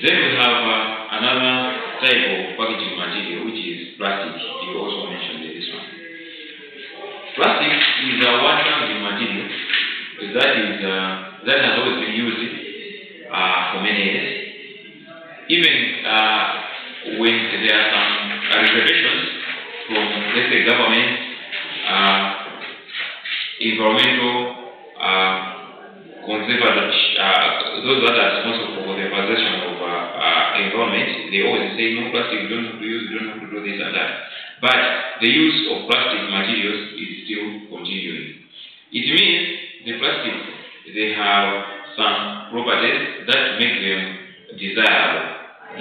Then we have another type of packaging material, which is plastic. You also mentioned this one. Plastic is one packaging material that has always been used for many years. Even when there are some regulations from, let's say, government, environmental conservators, those that are responsible for the preservation of environment, they always say no plastic, you don't have to use, you don't have to do this and that. But the use of plastic materials is still continuing. It means the plastic, they have some properties that make them desirable,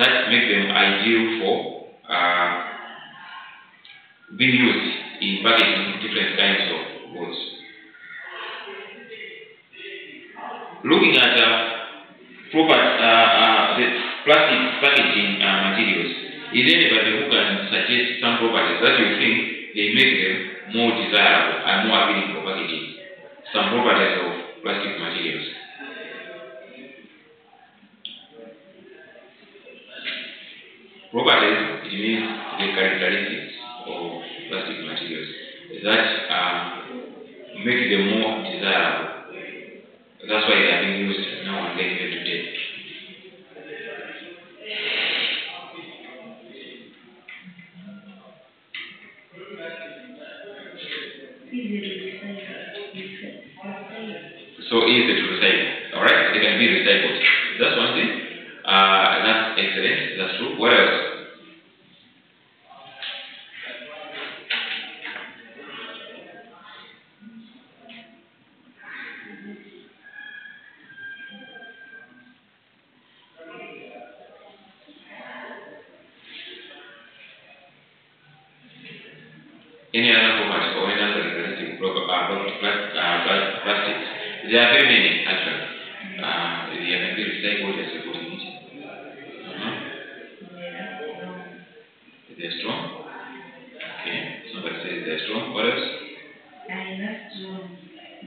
that make them ideal for being used in packaging different kinds of goods. Looking at the plastic packaging materials, is anybody who can suggest some properties that you think they make them more desirable and more appealing for packaging? Some properties of plastic materials. Properties, it means the characteristics of plastic materials that make them more desirable. That's why they are being used now and then here today. So easy to recycle. Alright? They can be recycled. That's one thing. That's excellent. That's true. What else? Any other properties or any other characteristic plastics? There are very many actually. They can be recycled as a good in it. They're strong. Okay. Somebody says they're strong. What else?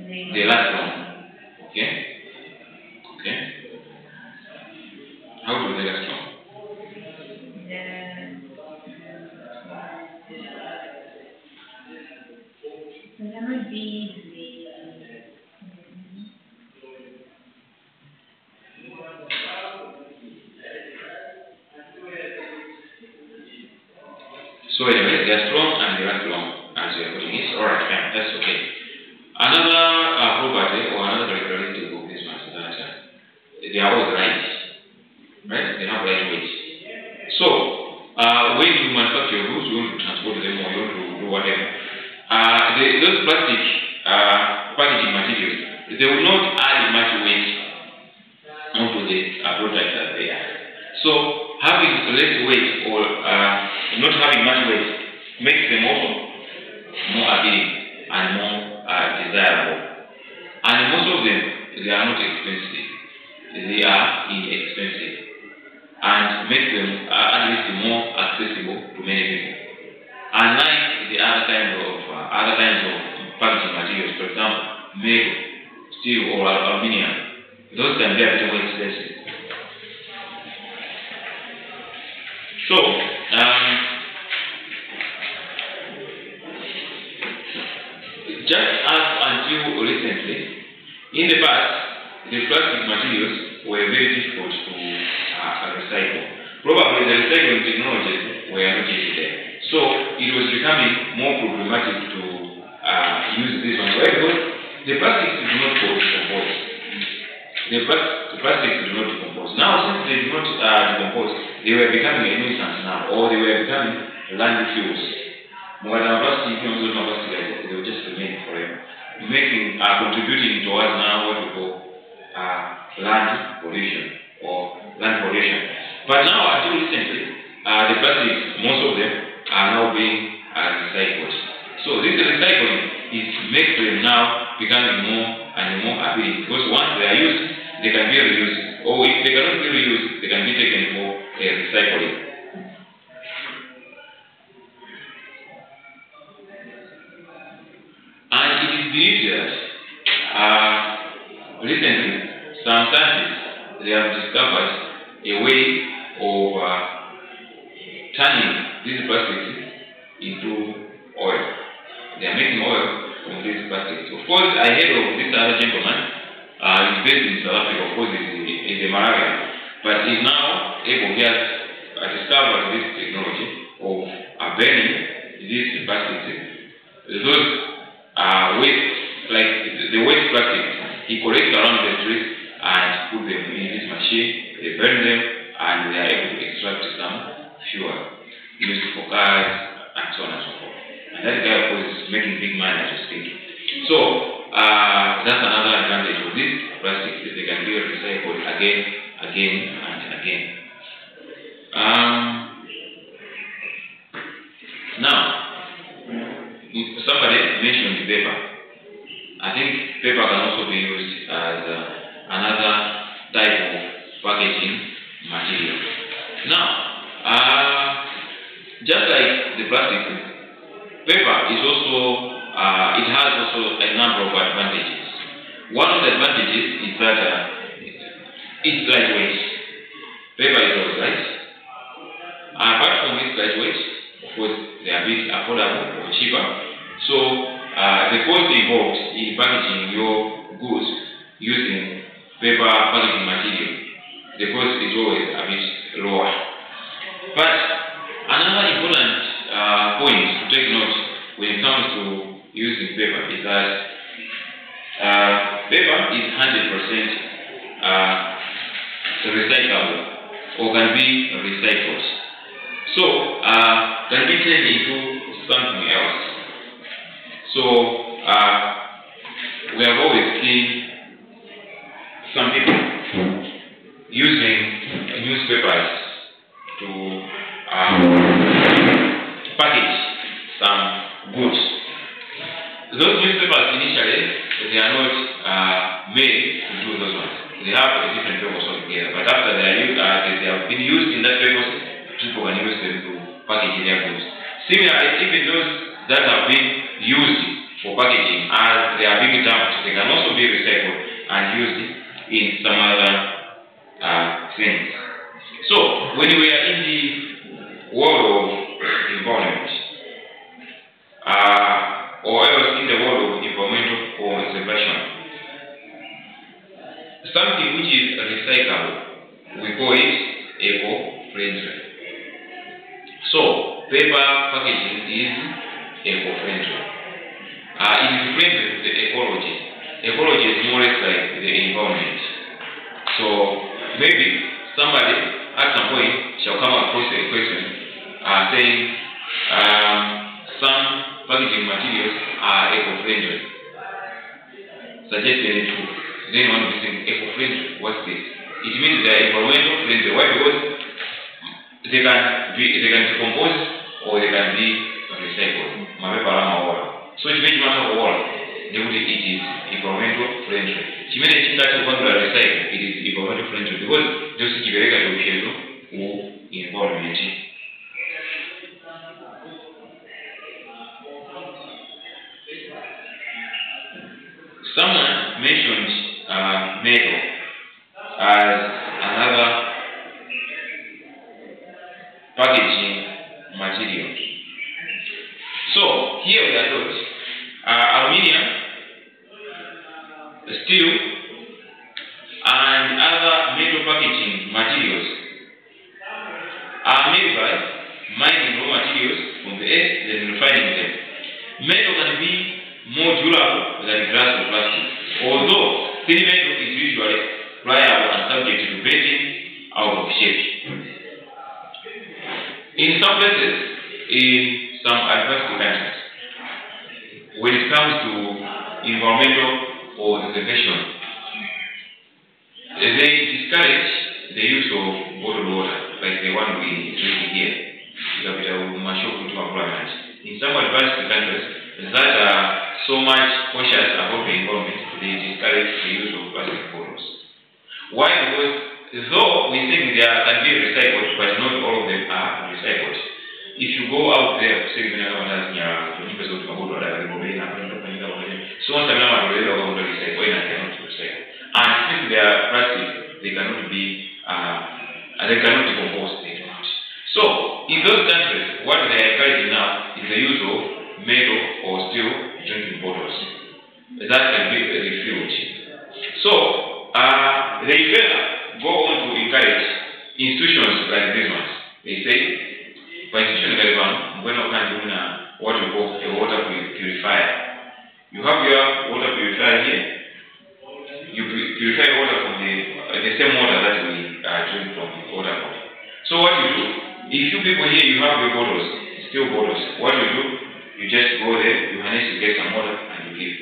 They last long. Okay. Okay. How do they last long? So anyway, they are strong and they last long, as you are putting it. Alright, fine, that's okay. Another property or another characteristic of this one is that they are always light. Right? They have light weight. So when you manufacture goods, you want to transport them or you want to do whatever. Those plastic packaging materials, they will not add much weight onto the product that they are. So having less weight or not having much weight makes them also more appealing and more desirable. And most of them, they are not expensive. They are inexpensive and make them at least more accessible to many people. Unlike the other kinds of packaging materials, for example, metal, steel, or aluminium, those can be a bit more expensive. So, just as until recently, in the past, the plastic materials were very difficult to recycle. Probably the recycling technologies were not yet there. So, it was becoming more problematic to use this one. Why? Because the plastics do not decompose. The plastics do not decompose. Now, since they do not decompose, they were becoming a nuisance now, or they were becoming landfills. They will just remain forever, contributing towards now what we call land pollution or land pollution. But now, until recently, the plastics, most of them are now being recycled. So this recycling makes them now becoming more and more appealing, because once they are used, they can be reused, or if they cannot be reused, they can be taken for recycling. And it is believed that recently some scientists, they have discovered a way of turning these plastics into oil. They are making oil from these plastics. Of course, I heard of this other gentleman. He's based in South Africa. Of course, he's a Malawian, but he's now able. He has discovered this technology of burning these plastics. Those waste, like the waste plastics, he collects around the streets and put them in this machine. They burn them, and they are able to extract some fuel used for cars and so on and so forth. And that guy, of course, is making big money as we speak. So that's another advantage of this plastic, is they can be recycled again and again. Now, somebody mentioned paper. I think paper can also be used as another type of packaging material. Now, just like the plastic, paper is also, it has also a number of advantages. One of the advantages is that it's lightweight. Paper is always light. Apart from its lightweight, of course, they are a bit affordable or cheaper. So the cost involved in packaging your goods using paper packaging material, the cost is always a bit lower. But another important point to take note when it comes to using paper is that paper is 100% recyclable or can be recycled. So can be turned into something else. So we have always seen some people using newspapers to package some goods. Those newspapers initially, they are not made to do those ones. They have a different purpose altogether. But after they have been used in that purpose, people can use them to package their goods. Similarly, even those that have been used for packaging, as they are being dumped, they can also be recycled and used in some other things. So, when we are in the world of environment, or else in the world of environmental conservation, something which is recyclable, we call it eco-friendly. So, paper packaging is eco-friendly. It is friendly to the ecology. Ecology is more or less like the environment. So, maybe somebody at some point shall come across a question saying some packaging materials are eco-friendly. Suggest any truth. Then one will be saying, eco-friendly, what's this? It means they are environmental friendly. Why? Because they can decompose or they can be recycled. So it means matter of water. It is environmental friendly. It means recycle. It is environmental friendly because those are the environment. Someone mentioned metal as another packaging material. So here we are told aluminium, steel, and other metal packaging materials are made by mining raw materials from the earth, then refining them. Metal can be more durable than glass or plastic, although thin metal is usually pliable and subject to bending out of shape. In some places, in some advanced countries, when it comes to environmental or conservation, they discourage the use of bottled water, like the one we drink here. In some advanced countries that are so much conscious about the environment, they discourage the use of plastic bottles. Why? Because though we think they can be recycled, but not all of them are recycled. If you go out there, say and since they are plastic, they cannot be and they cannot decompose, they do not. So, in those countries, what they are encouraging now is the use of metal or steel drinking bottles that can be refilled. So, they further go on to encourage institutions like these ones. They say, by institution like one, when you can do what we call a water purifier. You have your water purifier here. You purify water from the same water that we drink from the water bottle. So what you do, if you people here, you have your bottles, steel bottles, what you do, you just go there, you manage to get some water and you give.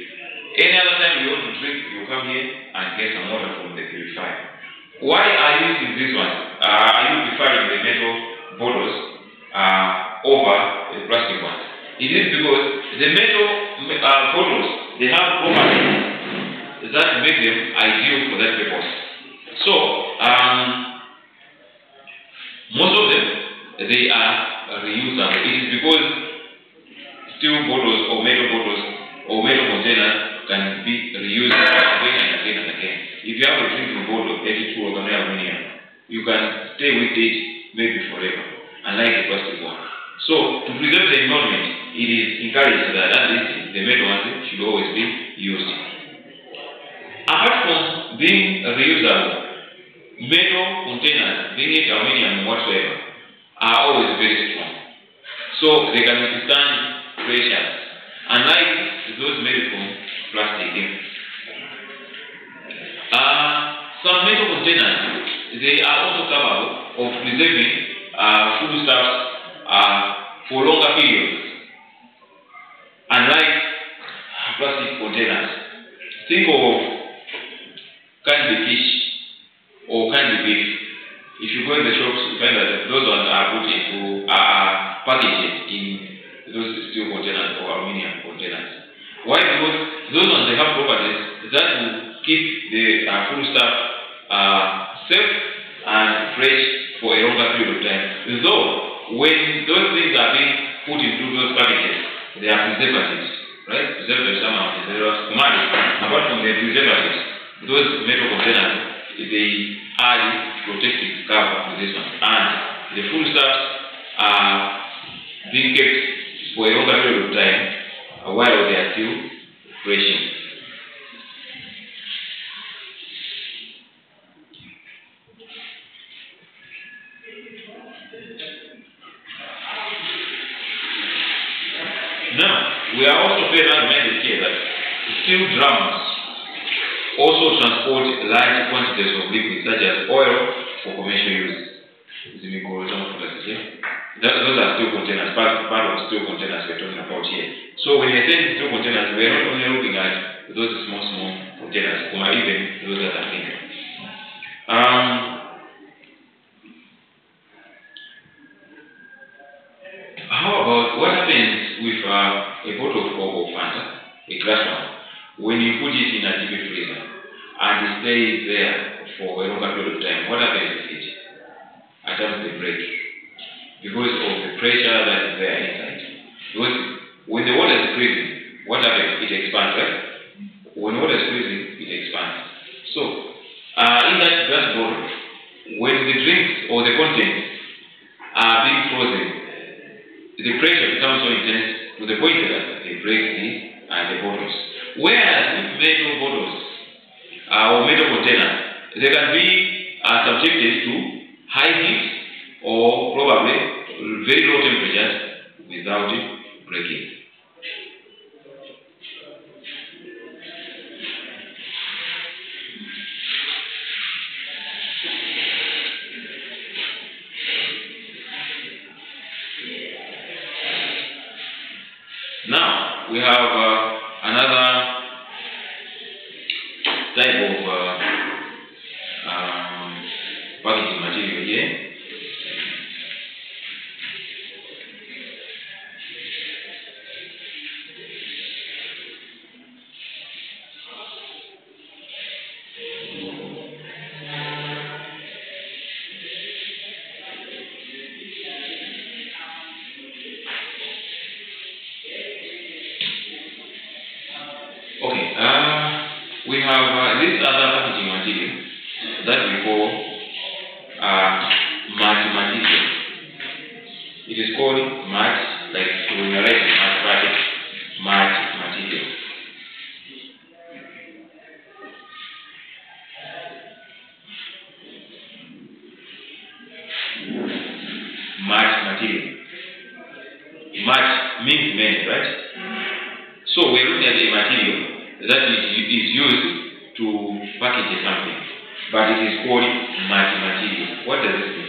Any other time you want to drink, you come here and get some water from the purifier. Why are you using this one? Are you preferring the metal bottles over the plastic ones? It is because the metal bottles, they have properties that make them ideal for that purpose. So, most of them, they are reusable. It is because steel bottles or metal containers can be reused again and again and again. If you have a drinking bottle, 82 or aluminum, you can stay with it maybe forever, unlike the plastic one. So, to preserve the environment, it is encouraged that at least the metal ones should always be used. Apart from being reusable, metal containers, being it aluminum or whatsoever, are always very strong. So they can withstand pressure, unlike those made from plastic. Some metal containers, they are also capable of preserving foodstuffs for longer periods, unlike plastic containers. Think of canned fish or canned beef. If you go in the shops, you find that those ones are put into packaged in those steel containers or aluminum containers. Why? Because those ones, they have properties that will keep the foodstuff safe and fresh for a longer period of time. Though when those things are being put into those packages, they are preservatives, right? Preservatives somehow, apart from the preservatives, those metal containers, they add protective cover to this one, and the foodstuffs are being kept for a longer period of time while they are still fresh. Now, we are also further reminded here that steel drums also transport large quantities of liquids such as oil for commercial use. Those are steel containers, part of steel containers we're talking about here. So when you're saying steel containers, we're not only looking at those small containers, or even those that are big. How about what happens with a bottle of Coke or Fanta, a glass one, when you put it in a deep freezer and it stays there for a longer period of time? What happens with it? At times they break because of the pressure that is there inside. Because when the water is freezing, what happens? It expands, right? When water is freezing, it expands. So, in that glass bottle, when the drinks or the contents are being frozen, the pressure becomes so intense to the point that they break the bottles. Whereas with metal bottles or metal containers, they can be subjected to high heat or probably very low temperatures without breaking. Now, we have another type of packaging material here. We have this other packaging material that we call is called matte, like when you write in matte bracket, matte material. Matte material. Matte means many, right? So we're looking at a material that is used to package something, but it is called matte material. What does it mean?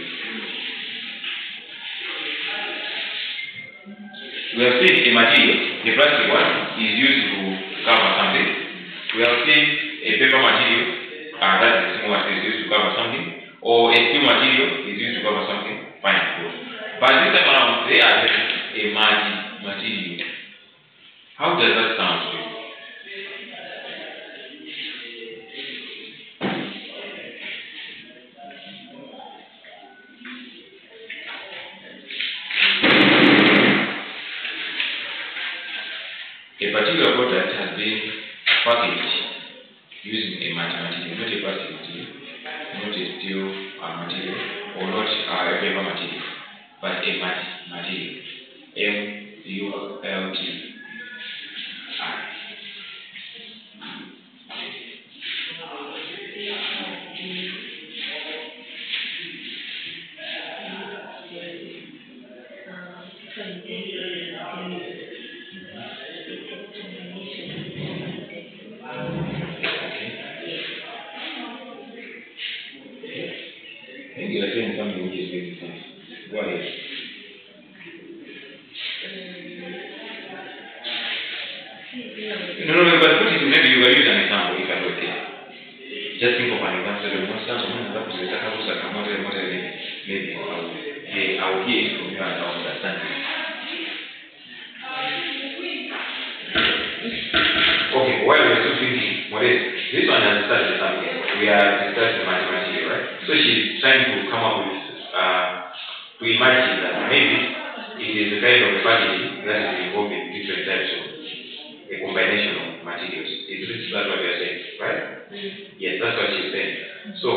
We have seen a material, the plastic one, is used to cover something. We have seen a paper material, that is the small material, is used to cover something, or a steel material is used to cover something. Fine, good. But this time around, they are a matte material. How does that sound to you? A particular product has been packaged using a matte material, not a plastic material, not a steel material, or not a paper material, but a matte material. M-U-L-T-I. I think you are saying something which is very funny. Go ahead. No, but put it, maybe you can use an example if I don't care. Just think of an example. Maybe I will hear it from you and I will understand it. Okay, while we're still thinking, this one has started something. We are discussing mathematics, right? So she's trying to come up with, to imagine that maybe it is a kind of a packaging that is involving different types of a combination of materials. Is that what you're saying, right? Yes, that's what she's saying. So,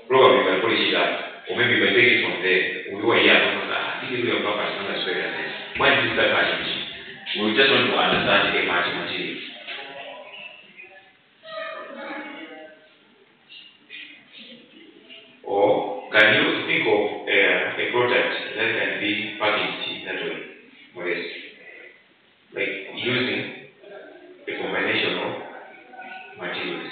probably we can polish it up, or maybe we can take it from there. We were here, this is your purpose, not as well as this. Why did this start packaging? We just want to understand a material. Or can you think of a product that can be packaged in that way? Like using a combination of materials.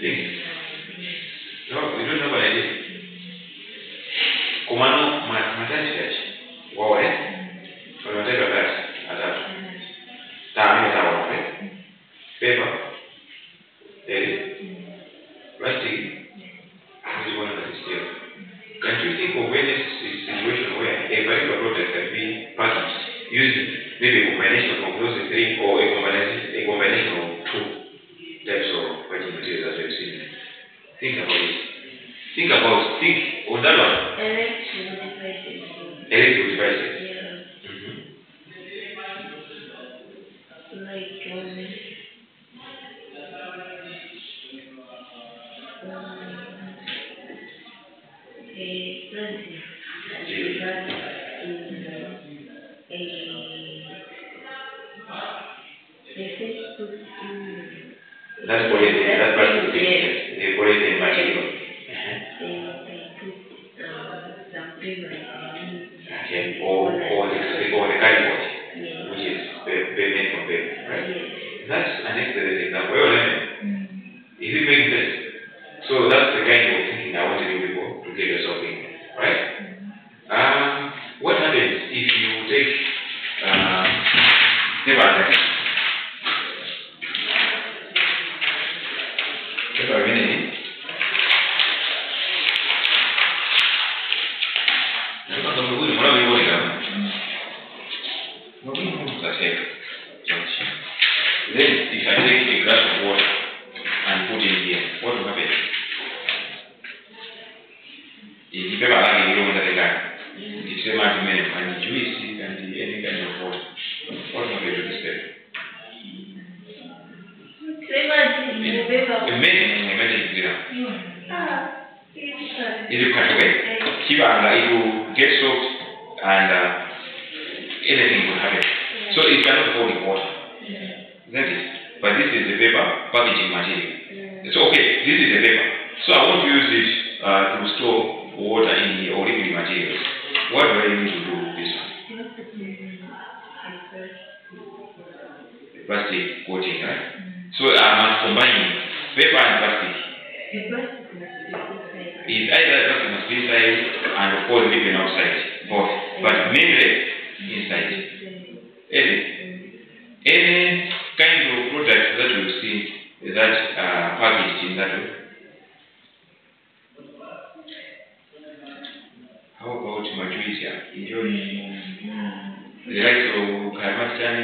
Think. No, we don't have an idea. Kumano matatu. Wow, eh? Unataka kazi atatu. Tawa, eh? Paper. Plastic. This one that is here. Can you think of any situation where a particular product can be packaged using maybe a combination of those three, or a combination of two types of packaging materials that we've seen? Think about it. Think on that one. Electrical devices. Yeah. Like a plastic that is that's polyethylene. That's plastic. They polyethylene material. Okay. Or the cardboard, which is made from paper, right? That's an excellent example. Is it making sense? So that's the kind of thinking I want you people to get yourself in, right? What happens if you take paper? Then, if I take a glass of water and put it here, what will happen? If you paper like you don't want to take it's a matter of and juice and any kind of water. What will happen to this paper? and anything could happen. So it cannot hold the water, isn't it? But this is the paper packaging material. So okay, this is the paper. So I want to use it to store water in here or liquid materials. What do I need to do with this one? The plastic coating, right? So I'm combining paper and plastic. It's either plastic must be inside and of course liquid outside, both, but mainly inside. Any kind of product that we've seen that packaged in that way. How about Majuisia? Enjoy the likes of Kalimantan,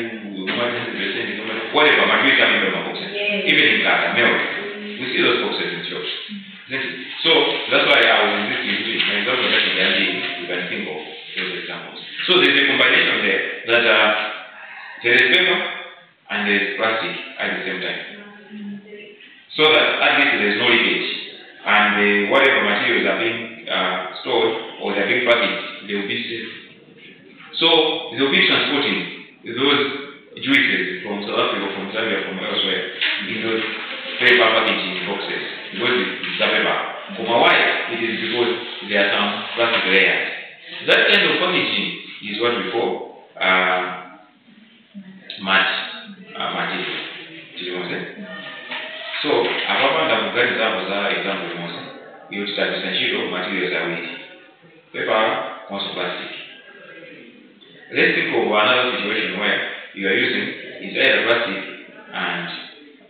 whatever, Majuisia member boxes. Even in Ghana, milk. We see those boxes in shops. So that's why I was insisting to my example that in the you can think of those examples. So there's a combination there that there is paper and there is plastic at the same time. So that at least there is no leakage. And whatever materials are being stored or they are being packaged, they will be safe. So they will be transporting those juices from South Africa, from Zambia, from elsewhere in those paper packaging boxes because it's a paper. Why? It is because there are some plastic layers. That kind of packaging is what we call matte material. Do you know what I'm saying? So, apart from that example, you start essential materials are weight. Paper, also plastic. Let's think of another situation where you are using is either plastic and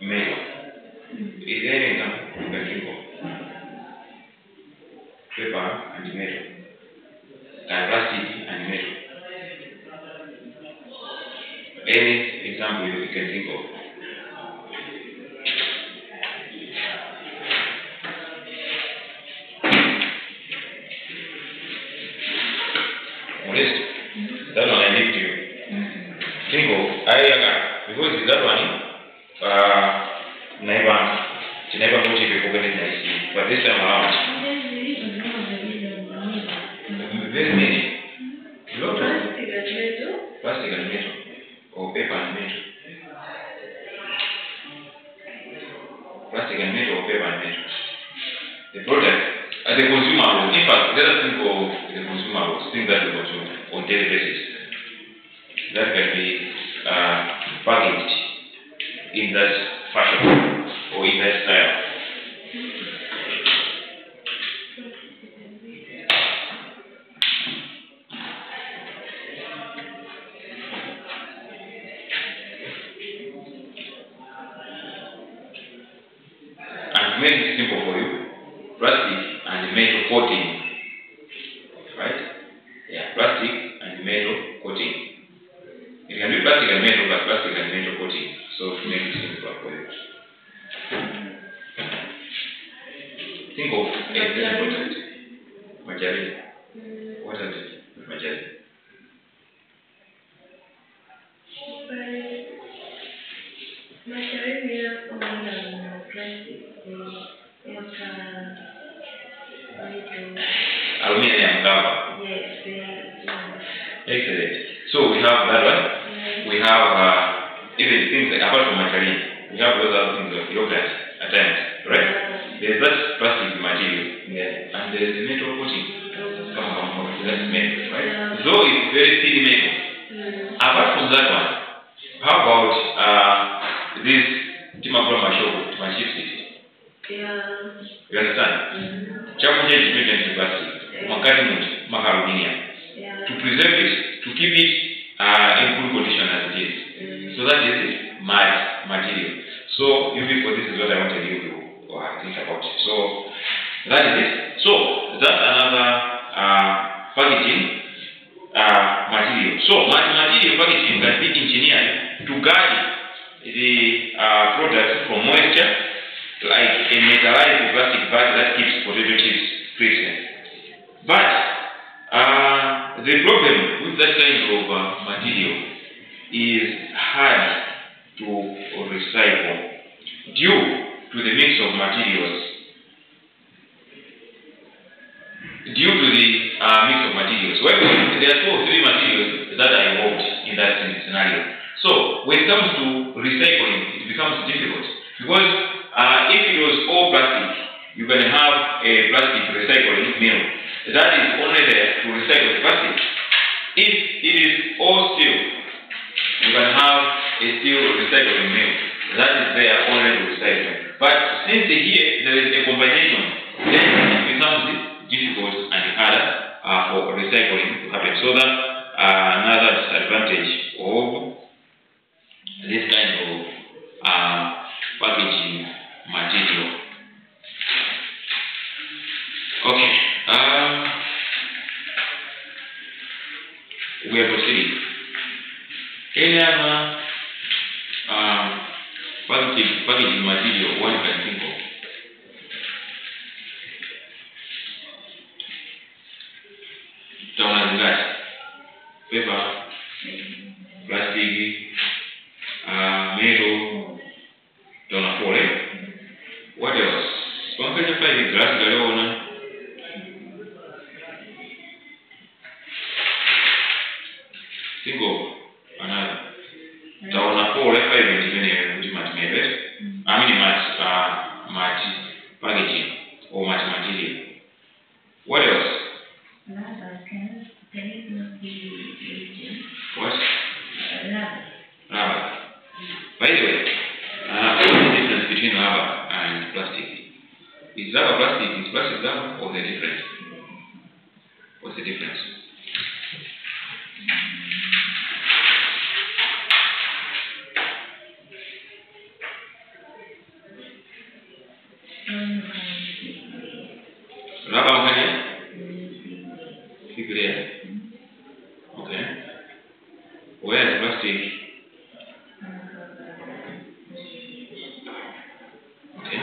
metal. Is there any example you can think of? Paper and metal. Plastic and metal. Any example you can think of? That one I leave to you. Think of because that one never motivate organization, but this time around very many. Plastic and metal or paper and metal. Plastic and metal or paper and metal. The product the consumables. In fact, let us think of the consumables, things that we consume on daily basis. That can be packaged in that fashion or in that style. And to make it simple for you, plastic and metal coating. Right? Yeah, plastic and metal coating. It can be plastic and metal, but plastic and metal coating. So to make it simple for you. Think of a very important material. What is it? Material. Aluminium cover. Excellent. So we have that one. We have even things like, apart from material, we have those other things like yogurt at times, right? There's that plastic material and there's the metal coating. That's metal, right? Though it's very thin metal. Apart from that one, how about this Timakroma show, my chip seat? You understand? Chakuja is made into plastic, aluminium. To preserve it, to keep it in good condition as it is. So that is matte material. So for this is what I wanted you to think about. So that is it. So that's another packaging material. So material packaging can be engineered to guard the product from moisture, like a metallized plastic bag that keeps potato chips frozen. But the problem with that kind of material is hard to recycle due to the mix of materials. When we use there are 2 or 3 materials that are involved in that scenario. So when it comes to recycling, it becomes difficult because if it was all plastic, you can have a plastic recycling mill that is only there to recycle plastic. If it is all steel, you can have a steel recycling mill that is there only to recycle. But since here there is a combination, then it becomes difficult and harder for recycling to happen. So that another disadvantage of this kind of packaging material. Okay, we are proceeding. Any other packaging material one can think of? Paper, plastic, metal, what else? One can find glass gallery. Single, another. Taona 4 5 is much maybe. I mean much packaging or much material. What else? What? Rubber. By the way, what is the difference between rubber and plastic? Is rubber plastic? Is plastic rubber, or the difference? What's the difference? Rubber figure. Okay. Where is plastic? Okay.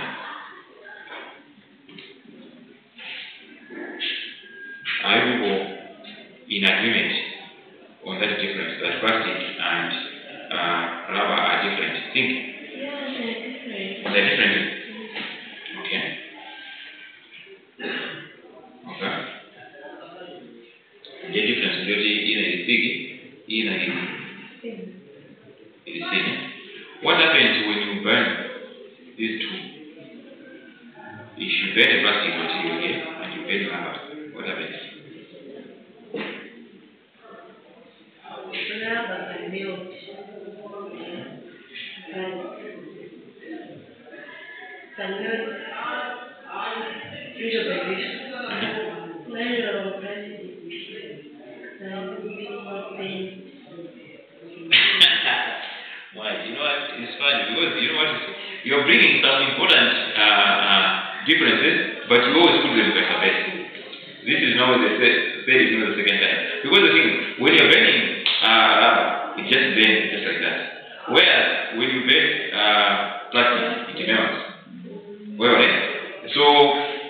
Are you people in agreement on that difference, that plastic and rubber are different? Think. Yeah, they're different. They're different. Okay. Okay. The difference is big, either is thin. What happens when you burn these two? If you burn a plastic material here and you burn rubber, what happens? Rubber can melt. Can melt little by little. While plastic can be more pain. Why? You know what? It's funny because you know what? You're bringing some important differences, but you always put them face to face. This is now the third is not the second time. Because the thing, when you're burning rubber, it just burns just like that. Whereas when you burn plastic, it melts. Well, so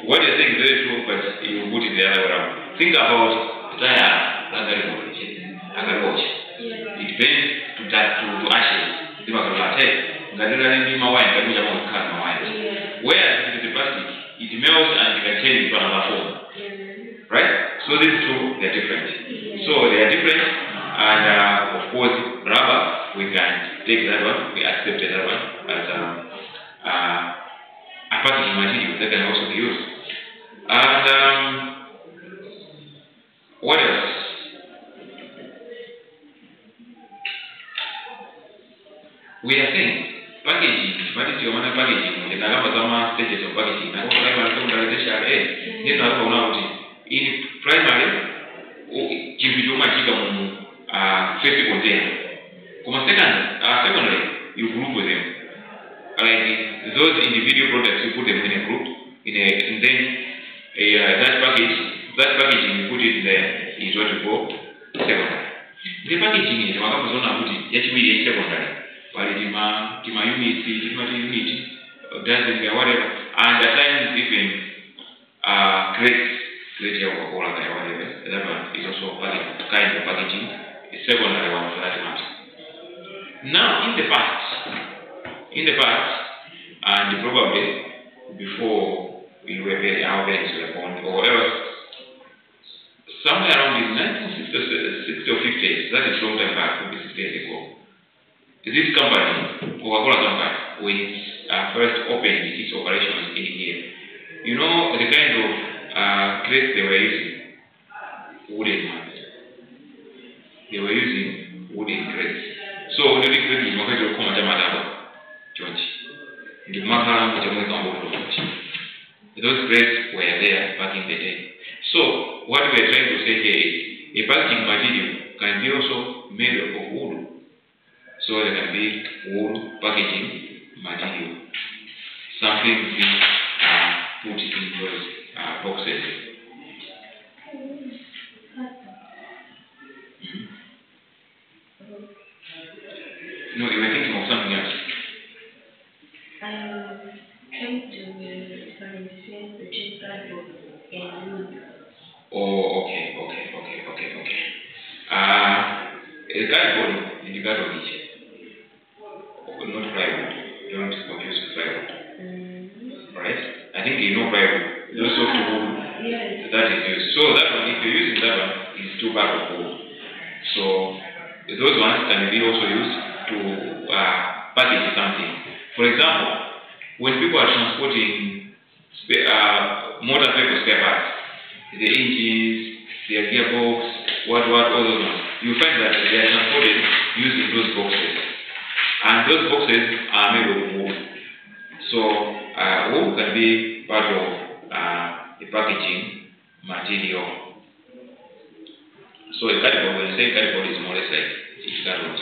what you're saying is very true, but you put it the other way around. Think about tire, watch. It burns to ashes. Whereas if it's plastic, it melts and you can change it to another form. Right? So these two, they're different. So they are different, and of course, rubber, we can take that one, we accept that one as a packaging material that can also be used. And what else? We are saying packaging, what is your packaging? The Nagama stages of packaging. In primary, first container. Secondary, you group with them. Like those individual products, you put them in a group, and then that packaging you put it there is what you call secondary. The packaging is secondary. Tima unit, doesn't care whatever, and at times even crates of Coca-Cola or whatever. That one is also kind of packaging. It's secondary one for that matter. Now, in the past, and probably before we were very our parents were born, or else, somewhere around the 1960s, years. That is long time back, maybe 6 years ago. This company, Coca-Cola company, when it first opened its operations in here, you know the kind of crates they were using? Wooden ones. They were using wooden crates. So when you crate is going to come at Madaba, George. The Maka, those crates were there back in the day. So what we are trying to say here is a packaging material can be also made of wood. So there can be wood packaging material. Something being put in those boxes. No, you were thinking of something else. I'm trying to differentiate between cardboard and wood. Oh, okay. A cardboard is cardboard. Not plywood. Don't confuse with plywood. Right? I think you know plywood. Those soft wood that is used. So that one, if you're using that one, is 2 bags of wood. So those ones can be also used to package something. For example, when people are transporting motor vehicle spare parts, the engines, their gearbox, all those ones, you find that they are transported using those boxes. And those boxes are made of wood. So wood can be part of the packaging material. So a cardboard, when you say cardboard, is more or less like it's cardboard.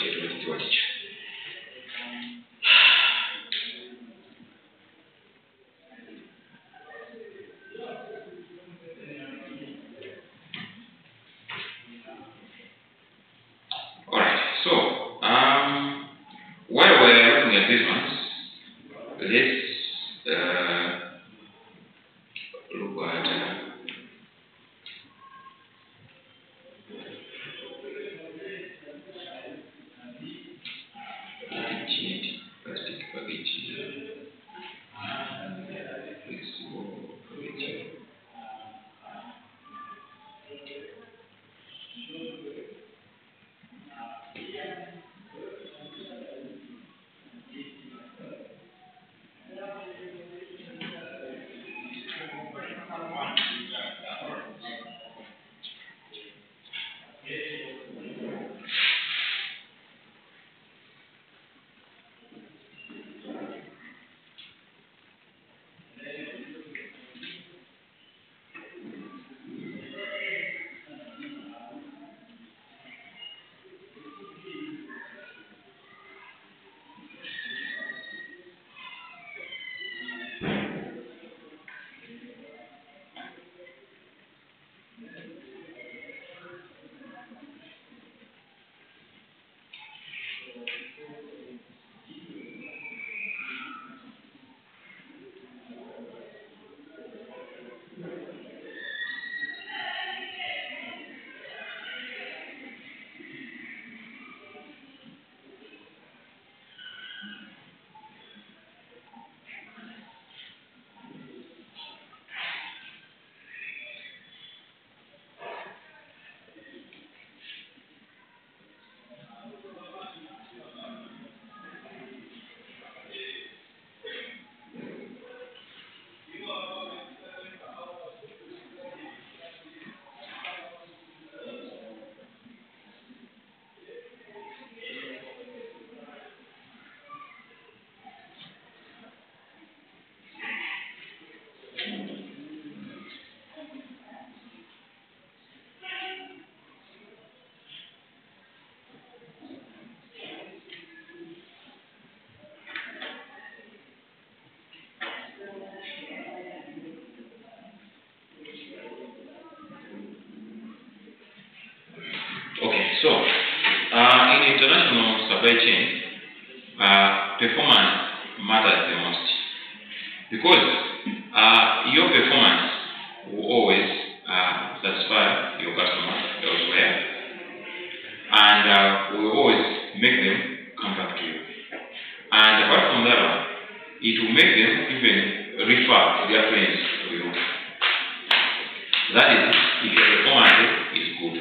Alright, so while we're looking at these ones, let's look at plastic packaging, flexible packaging. So, in international supply chain, performance matters the most, because your performance will always satisfy your customers elsewhere, and will always make them come back to you. And apart from that, it will make them even refer their friends to you. That is, if your performance is good.